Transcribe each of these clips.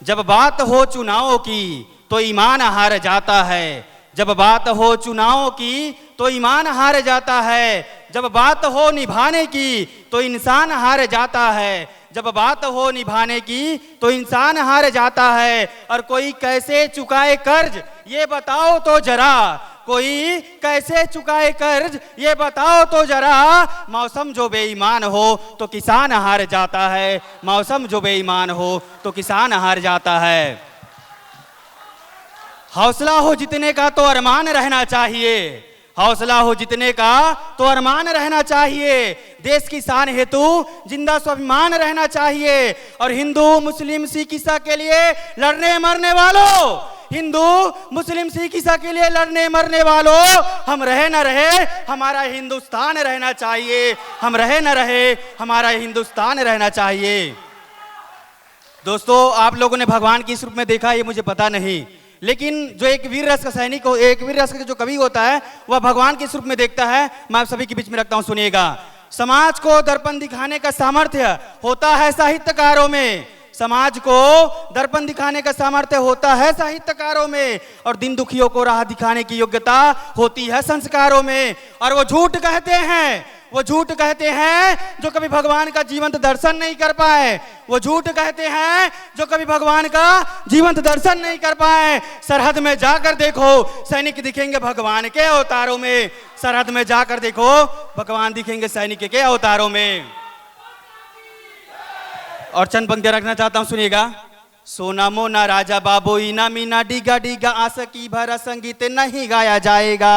जब बात हो चुनाव की तो ईमान हार जाता है। जब बात हो चुनाव की तो ईमान हार जाता है। जब बात हो निभाने की तो इंसान हार जाता है। जब बात हो निभाने की तो इंसान हार जाता है। और कोई कैसे चुकाए कर्ज ये बताओ तो जरा, कोई कैसे चुकाए कर्ज ये बताओ तो जरा। मौसम जो बेईमान हो तो किसान हार जाता है। मौसम जो बेईमान हो तो किसान हार जाता है। हौसला हो जितने का तो अरमान रहना चाहिए। हौसला हो जितने का तो अरमान रहना चाहिए। देश की शान हेतु जिंदा स्वाभिमान रहना चाहिए। और हिंदू मुस्लिम सिख ईसा के लिए लड़ने मरने वालों, हिंदू मुस्लिम सिख ईसा के लिए लड़ने मरने वालों, हम रहे न रहे हमारा हिंदुस्तान रहना चाहिए। हम रहे न रहे हमारा हिंदुस्तान रहना चाहिए। दोस्तों, आप लोगों ने भगवान किस रूप में देखा ये मुझे पता नहीं, लेकिन जो एक वीर रस का सैनिक हो, एक वीर रस का जो कवि होता है वह भगवान किस रूप में देखता है, मैं आप सभी के बीच में रखता हूं, सुनिएगा। समाज को दर्पण दिखाने का सामर्थ्य होता है साहित्यकारों में। समाज को दर्पण दिखाने का सामर्थ्य होता है साहित्यकारों में। और दिन दुखियों को राह दिखाने की योग्यता होती है संस्कारों में। और वो झूठ कहते हैं, वो झूठ कहते हैं जो कभी भगवान का जीवंत दर्शन नहीं कर पाए। वो झूठ कहते हैं जो कभी भगवान का जीवंत दर्शन नहीं कर पाए। सरहद में जाकर देखो सैनिक दिखेंगे भगवान के अवतारों में। सरहद में जाकर देखो भगवान दिखेंगे सैनिक के अवतारों में। और चंद पंक्तियां रखना चाहता हूं, सुनिएगा। सोना मोना राजा बाबू इना मीना डीगा डीगा आशा की भरा संगीत नहीं गाया जाएगा।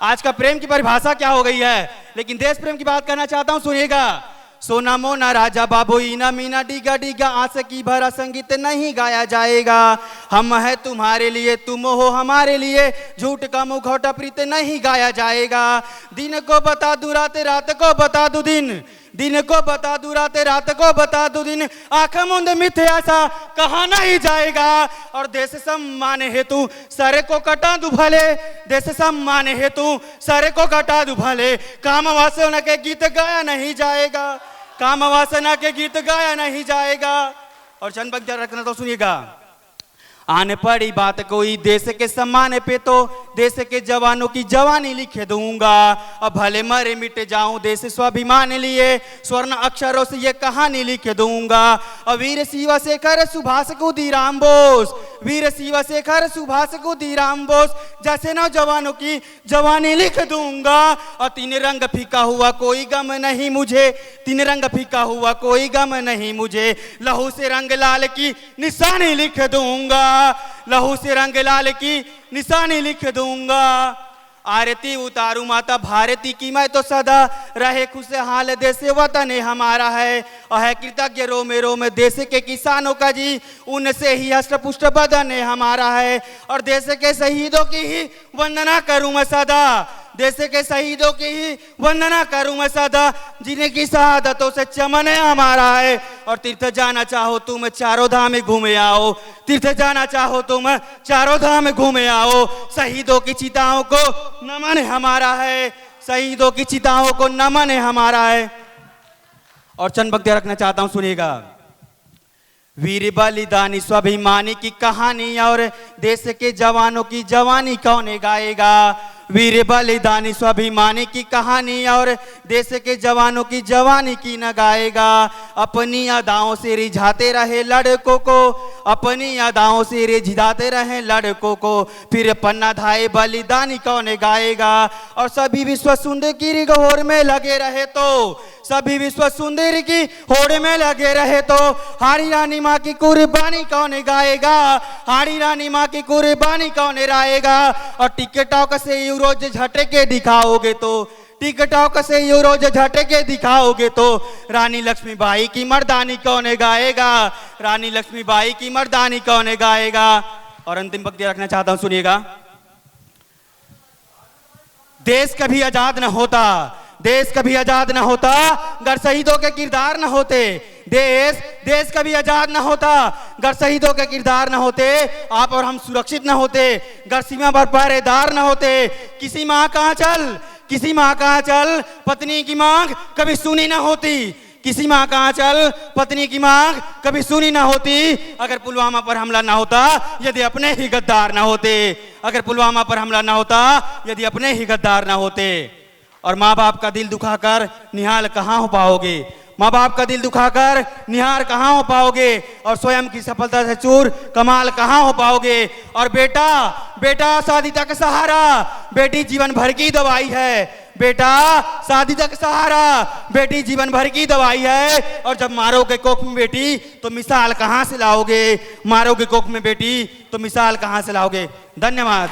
आज का प्रेम की परिभाषा क्या हो गई है, लेकिन देश प्रेम की बात करना चाहता हूं, सुनिएगा। सोना मोना राजा बाबू इना मीना डीगा डीगा आशा की भरा संगीत नहीं गाया जाएगा। हम है तुम्हारे लिए तुम हो हमारे लिए, झूठ का मुखौटा प्रीत नहीं गाया जाएगा। दिन को बता दूं रात, रात को बता दूं दिन, दिन को बता दूं रात, रात को बता दूं दिन। आंख मुंद मिथ्या सा कहा नहीं जाएगा। और देश सम्मान हेतु सर को कटा दूं भले, देश सम्मान हेतु सर को कटा दूं भले। काम वासना के गीत गाया नहीं जाएगा, काम वासना के गीत गाया नहीं जाएगा। और चंद पंक्तियां रखना तो सुनिएगा। आने पड़ी बात कोई देश के सम्मान पे तो देश के जवानों की जवानी लिख दूंगा। अब भले मरे मिट जाऊं देश स्वाभिमान लिए, स्वर्ण अक्षरों से ये कहानी लिख दूंगा। और वीर शिवा शेखर सुभाष खुदीराम बोस, वीर शिवा शेखर सुभाष खुदीराम बोस जैसे नौजवानों की जवानी लिख दूंगा। और तीन रंग फीका हुआ कोई गम नहीं मुझे, तीन रंग फीका हुआ कोई गम नहीं मुझे। लहू से रंग लाल की निशानी लिख दूंगा, लहू से रंग लाल की निशानी लिख दूंगा। आरती उतारू माता भारती की मैं तो सदा रहे खुशहाल देश वतन हमारा है। और है कृतज्ञ रोमे रोमे देश के किसानों का जी, उनसे ही हष्टपुष्ट बदन हमारा है। और देश के शहीदों की ही वंदना करूं मैं सदा, देश के शहीदों की ही वंदना करूं मैं सदा, जिनकी शहादतों से चमन हमारा है। और तीर्थ जाना चाहो तुम चारों धाम घूमे आओ, तीर्थ जाना चाहो तुम चारों धाम घूमे आओ। शहीदों की चिताओं को नमन हमारा है, शहीदों की चिताओं को नमन हमारा है। और चंद पंक्तियां रखना चाहता हूं, सुनिएगा। वीर बलिदानी स्वाभिमानी की कहानी और देश के जवानों की जवानी कौन गाएगा। वीर बलिदानी स्वाभिमानी की कहानी और देश के जवानों की जवानी की न गाएगा। अपनी अदाओं से रिझाते रहे लड़कों को, अपनी अदाओं से रिझाते रहे लड़कों को, फिर पन्ना धाए बलिदानी कौन गाएगा। और सभी विश्व सुंदर की होड़ में लगे रहे तो, सभी विश्व सुंदर की होड़ में लगे रहे तो, हाड़ी रानी माँ की कुर्बानी कौन गाएगा, हाड़ी रानी माँ की कुर्बानी कौन गाएगा। और टिकटॉक से रोज झटके दिखाओगे तो, टिकटॉक से यू रोज झटके दिखाओगे तो, रानी लक्ष्मीबाई की मर्दानी कौन गाएगा, रानी लक्ष्मीबाई की मर्दानी कौन गाएगा। और अंतिम पंक्ति रखना चाहता हूं, सुनिएगा। देश कभी आजाद न होता, देश कभी आजाद न होता अगर शहीदों के किरदार न होते। देश कभी आजाद न होता अगर शहीदों के किरदार न होते। आप और हम सुरक्षित न होते अगर सीमा पर पहरेदार न होते। किसी माँ का आंचल, किसी माँ का आंचल पत्नी की मांग कभी सुनी न होती, किसी माँ का आंचल पत्नी की मांग कभी सुनी ना होती अगर पुलवामा पर हमला ना होता, यदि अपने ही गद्दार ना होते। अगर पुलवामा पर हमला ना होता, यदि अपने ही गद्दार ना होते। और माँ बाप का दिल दुखाकर निहाल कहाँ हो पाओगे, माँ बाप का दिल दुखाकर निहार कहाँ हो पाओगे, और स्वयं की सफलता से चूर कमाल कहाँ हो पाओगे। और बेटा बेटा शादी तक सहारा, बेटी जीवन भर की दवाई है। बेटा शादी तक सहारा, बेटी जीवन भर की दवाई है। और जब मारोगे कोख में बेटी तो मिसाल कहाँ से लाओगे, मारोगे कोख में बेटी तो मिसाल कहाँ से लाओगे। धन्यवाद।